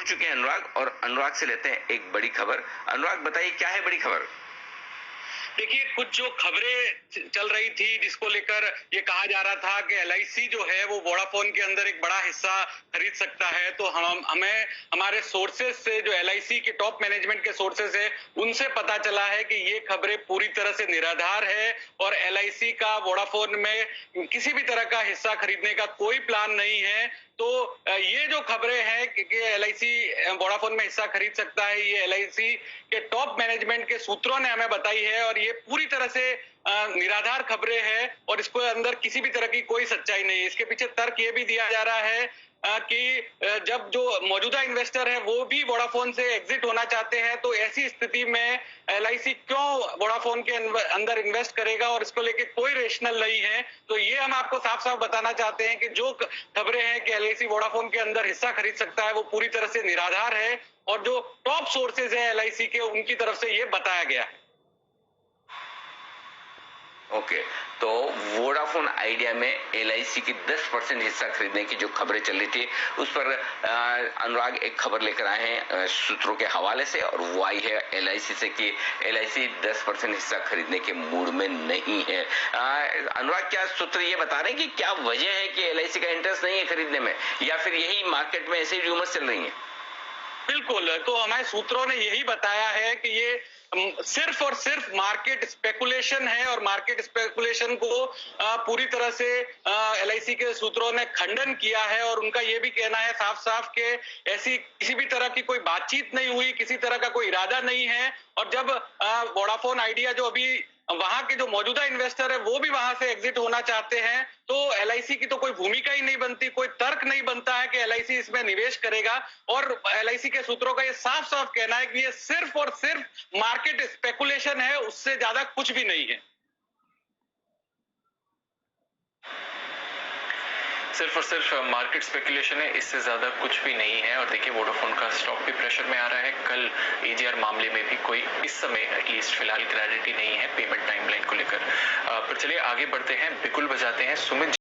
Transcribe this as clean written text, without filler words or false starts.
चुके हैं अनुराग, और अनुराग से लेते हैं एक बड़ी खबर। अनुराग बताइए, क्या है बड़ी खबर? देखिए, कुछ जो खबरें चल रही थी जिसको लेकर ये कहा जा रहा था कि एलआईसी जो है वो वोडाफोन के अंदर एक बड़ा हिस्सा खरीद सकता है, तो हमें हमारे सोर्सेस से, जो एलआईसी के टॉप मैनेजमेंट के सोर्सेस है, उनसे पता चला है कि ये खबरें पूरी तरह से निराधार है और एलआईसी का वोडाफोन में किसी भी तरह का हिस्सा खरीदने का कोई प्लान नहीं है। तो ये जो खबरें हैं कि एलआईसी वोडाफोन में हिस्सा खरीद सकता है, ये एलआईसी के टॉप मैनेजमेंट के सूत्रों ने हमें बताई है और ये पूरी तरह से निराधार खबरें हैं और इसको अंदर किसी भी तरह की कोई सच्चाई नहीं है। इसके पीछे तर्क ये भी दिया जा रहा है कि जब जो मौजूदा इन्वेस्टर है वो भी वोडाफोन से एग्जिट होना चाहते हैं, तो ऐसी स्थिति में एलआईसी क्यों वोडाफोन के अंदर इन्वेस्ट करेगा, और इसको लेके कोई रेशनल नहीं है। तो ये हम आपको साफ साफ बताना चाहते हैं कि जो खबरें हैं कि एलआईसी वोडाफोन के अंदर हिस्सा खरीद सकता है, वो पूरी तरह से निराधार है और जो टॉप सोर्सेज है एलआईसी के, उनकी तरफ से ये बताया गया है। ओके, तो वोडाफोन आइडिया में एलआईसी की 10% हिस्सा खरीदने की जो खबरें चल रही थी, उस पर अनुराग एक खबर लेकर आए हैं सूत्रों के हवाले से, और वो आई है एलआईसी से कि एलआईसी 10% हिस्सा खरीदने के मूड में नहीं है। अनुराग, क्या सूत्र ये बता रहे हैं कि क्या वजह है कि एलआईसी का इंटरेस्ट नहीं है खरीदने में, या फिर यही मार्केट में ऐसे र्यूमर्स चल रही है? बिल्कुल, तो हमारे सूत्रों ने यही बताया है कि ये सिर्फ और सिर्फ मार्केट स्पेकुलेशन है और मार्केट स्पेकुलेशन को पूरी तरह से एलआईसी के सूत्रों ने खंडन किया है और उनका ये भी कहना है साफ साफ कि ऐसी किसी भी तरह की कोई बातचीत नहीं हुई, किसी तरह का कोई इरादा नहीं है। और जब वोडाफोन आइडिया जो अभी वहां के जो मौजूदा इन्वेस्टर है वो भी वहां से एग्जिट होना चाहते हैं, तो एलआईसी की तो कोई भूमिका ही नहीं बनती, कोई तर्क नहीं बनता है कि एलआईसी इसमें निवेश करेगा। और एलआईसी के सूत्रों का ये साफ साफ कहना है कि ये सिर्फ और सिर्फ मार्केट स्पेकुलेशन है, उससे ज्यादा कुछ भी नहीं है। सिर्फ और सिर्फ मार्केट स्पेकुलेशन है, इससे ज्यादा कुछ भी नहीं है। और देखिए, वोडाफोन का स्टॉक भी प्रेशर में आ रहा है। कल एजीआर मामले में भी कोई इस समय एटलीस्ट फिलहाल क्लैरिटी नहीं है पेमेंट टाइमलाइन को लेकर। पर चलिए आगे बढ़ते हैं, बिगुल बजाते हैं। सुमित